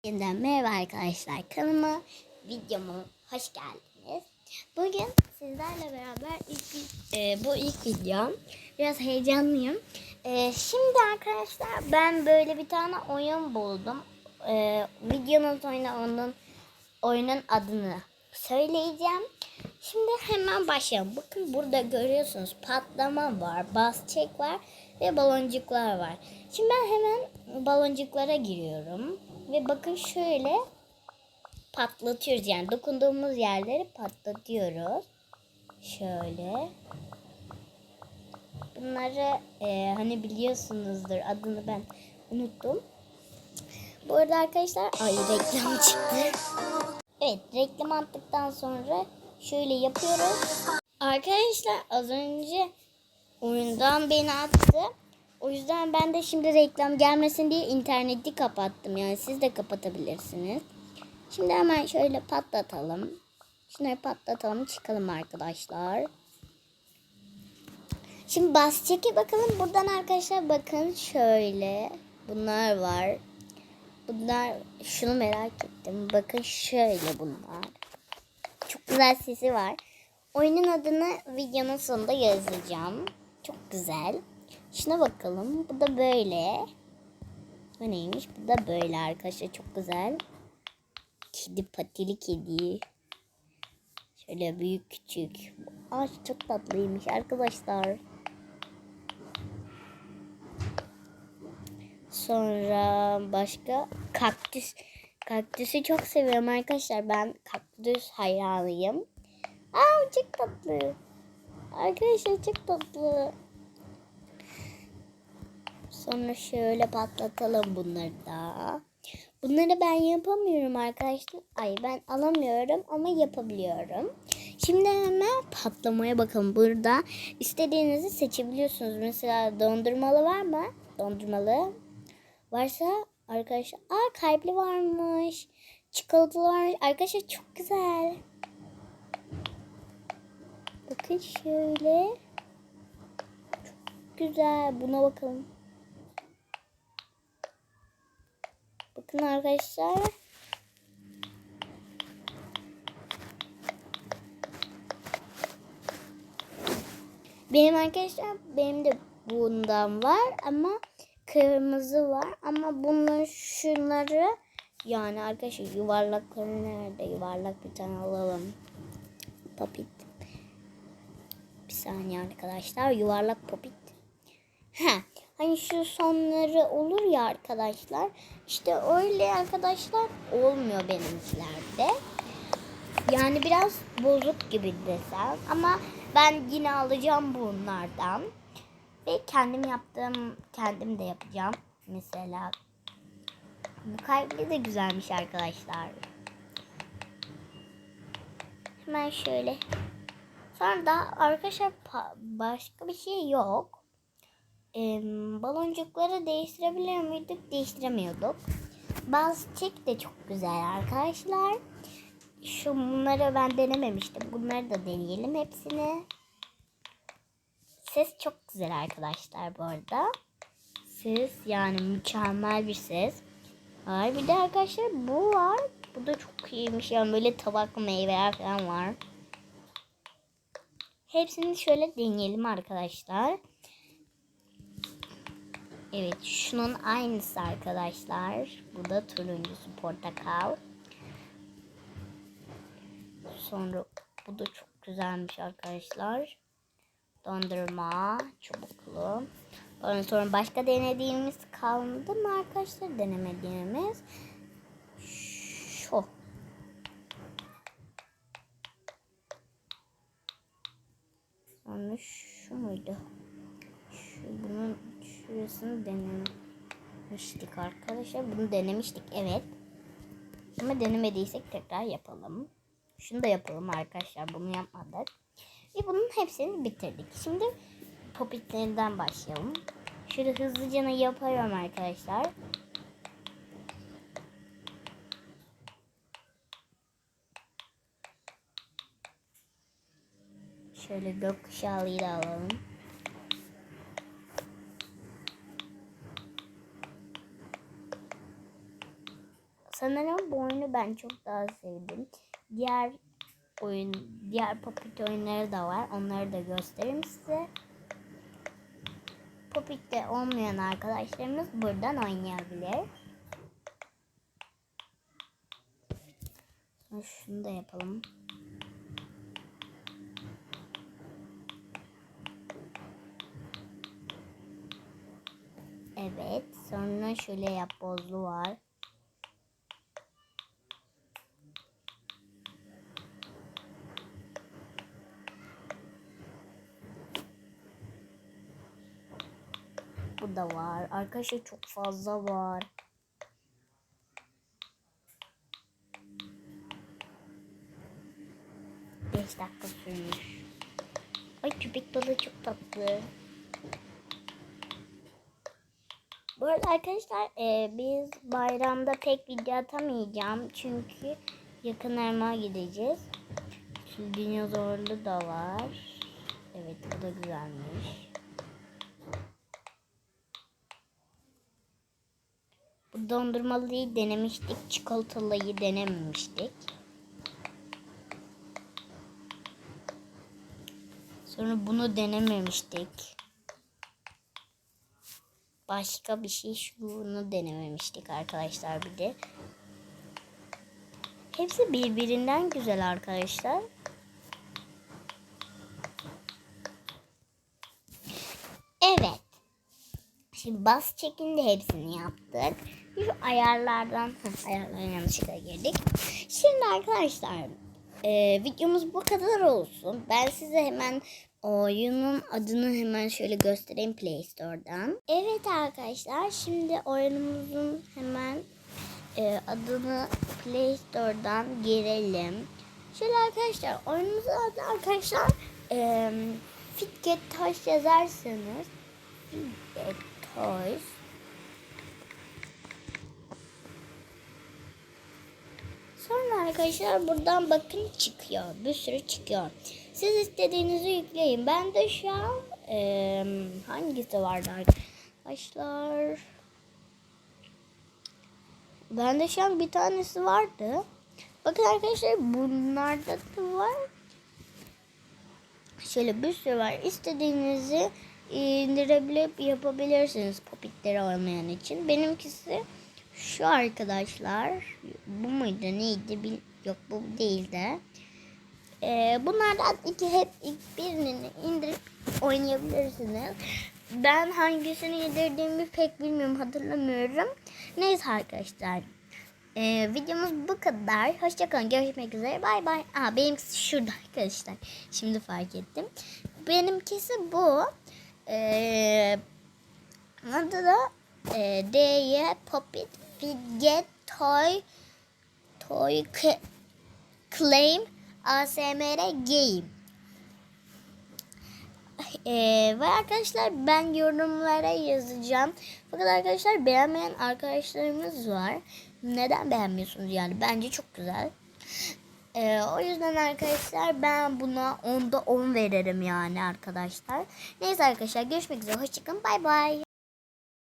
Yeniden merhaba arkadaşlar, kanalıma, videoma hoş geldiniz. Bugün sizlerle beraber bu ilk videom. Biraz heyecanlıyım. Şimdi arkadaşlar ben böyle bir tane oyun buldum. Videonun sonunda oyunun adını söyleyeceğim. Şimdi hemen başlayalım. Bakın burada görüyorsunuz patlama var, bas çek var ve baloncuklar var. Şimdi ben hemen baloncuklara giriyorum. Ve bakın şöyle patlatıyoruz, yani dokunduğumuz yerleri patlatıyoruz. Şöyle. Bunları hani biliyorsunuzdur, adını ben unuttum. Bu arada arkadaşlar reklam çıktı. Evet, reklam attıktan sonra şöyle yapıyoruz. Arkadaşlar az önce oyundan beni attı. O yüzden ben de şimdi reklam gelmesin diye interneti kapattım. Yani siz de kapatabilirsiniz. Şimdi hemen şöyle patlatalım. Şunları patlatalım, çıkalım arkadaşlar. Şimdi bas çeke bakalım. Buradan arkadaşlar bakın şöyle. Bunlar var. Bunlar, şunu merak ettim. Bakın şöyle bunlar. Çok güzel sesi var. Oyunun adını videonun sonunda yazacağım. Çok güzel. Şuna bakalım. Bu da böyle. Bu neymiş? Bu da böyle arkadaşlar. Çok güzel. Kedi, patili kedi. Şöyle büyük küçük. Aa, çok tatlıymış arkadaşlar. Sonra başka kaktüs. Kaktüsü çok seviyorum arkadaşlar. Ben kaktüs hayranıyım. Aa, çok tatlı. Arkadaşlar çok tatlı. Sonra şöyle patlatalım bunları da. Bunları ben yapamıyorum arkadaşlar. Ay, ben alamıyorum ama yapabiliyorum. Şimdi hemen patlamaya bakalım. Burada istediğinizi seçebiliyorsunuz. Mesela dondurmalı var mı? Dondurmalı varsa arkadaşlar. Aa, kalpli varmış. Çikolatalı varmış. Arkadaşlar çok güzel. Bakın şöyle. Çok güzel. Buna bakalım. Bakın arkadaşlar. Benim de bundan var ama kırmızı var, ama bunun şunları, yani arkadaşlar yuvarlakları nerede? Yuvarlak bir tane alalım. Popit. Bir saniye arkadaşlar, yuvarlak popit. Hani şu sonları olur ya arkadaşlar. İşte öyle arkadaşlar olmuyor benimkilerde. Yani biraz bozuk gibi desem, ama ben yine alacağım bunlardan. Ve kendim de yapacağım. Mesela bu kalpli de güzelmiş arkadaşlar. Hemen şöyle. Sonra da arkadaşlar başka bir şey yok. Baloncukları değiştirebiliyor muyduk? Değiştiremiyorduk. Bazı çek de çok güzel arkadaşlar. Bunları ben denememiştim. Bunları da deneyelim hepsini. Ses çok güzel arkadaşlar bu arada. Ses yani mükemmel bir ses. Var. Bir de arkadaşlar bu var. Bu da çok iyiymiş. Yani böyle tabak meyveler falan var. Hepsini şöyle deneyelim arkadaşlar. Evet, şunun aynısı arkadaşlar. Bu da turuncusu, portakal. Sonra bu da çok güzelmiş arkadaşlar. Dondurma, çubuklu. Ondan sonra başka denediğimiz kaldı mı arkadaşlar? Denemediğimiz şu. Sonra şu muydu? Bunun şurasını denemiştik arkadaşlar. Bunu denemiştik, evet. Ama denemediysek tekrar yapalım. Şunu da yapalım arkadaşlar. Bunu yapmadık. Ve bunun hepsini bitirdik. Şimdi popitlerinden başlayalım. Şöyle hızlıca yapıyorum arkadaşlar. Şöyle gökkuşağıyı da alalım. Sanırım bu oyunu ben çok daha sevdim. Diğer Popit oyunları da var. Onları da göstereyim size. Popit'te olmayan arkadaşlarımız buradan oynayabilir. Şunu da yapalım. Evet. Sonra şöyle yapbozlu var. Bu da var. Arkadaşlar çok fazla var. Beş dakika sürmüş. Ay köpek balığı çok tatlı. Bu arada arkadaşlar biz bayramda pek video atamayacağım. Çünkü yakın Erma'ya gideceğiz. Şu dinozorlu da var. Evet bu da güzelmiş. Bu dondurmalıyı denemiştik. Çikolatalıyı denememiştik. Sonra bunu denememiştik. Başka bir şey şunu denememiştik arkadaşlar bir de. Hepsi birbirinden güzel arkadaşlar. Evet. Şimdi bas çekinde hepsini yaptık. Şu ayarlardan ayarlara yanlışlıkla girdik. Şimdi arkadaşlar videomuz bu kadar olsun. Ben size hemen oyunun adını hemen şöyle göstereyim Play Store'dan. Evet arkadaşlar şimdi oyunumuzun hemen adını Play Store'dan girelim. Şöyle arkadaşlar oyunumuzun adı arkadaşlar Fitget Toys yazarsanız Fitget Toys sonra arkadaşlar buradan bakın çıkıyor. Bir sürü çıkıyor. Siz istediğinizi yükleyin. Ben de şu an hangisi vardı arkadaşlar? Bende şu an bir tanesi vardı. Bakın arkadaşlar bunlarda da var. Şöyle bir sürü var. İstediğinizi indirebilip yapabilirsiniz popitleri olmayan için. Benimkisi şu arkadaşlar. Bu muydu neydi? Yok bu değildi. Bunlardan birini indirip oynayabilirsiniz. Ben hangisini indirdiğimi pek bilmiyorum, hatırlamıyorum. Neyse arkadaşlar. Videomuz bu kadar. Hoşçakalın. Görüşmek üzere. Bay bay. Benimkisi şurada arkadaşlar. Şimdi fark ettim. Benimkisi bu. Adı da DY Popit Fidget Toy Claim ASMR Game. Ve arkadaşlar ben yorumlara yazacağım. Fakat arkadaşlar beğenmeyen arkadaşlarımız var. Neden beğenmiyorsunuz yani? Bence çok güzel. O yüzden arkadaşlar ben buna 10'da 10 veririm yani arkadaşlar. Neyse arkadaşlar görüşmek üzere. Hoşçakalın. Bay bay.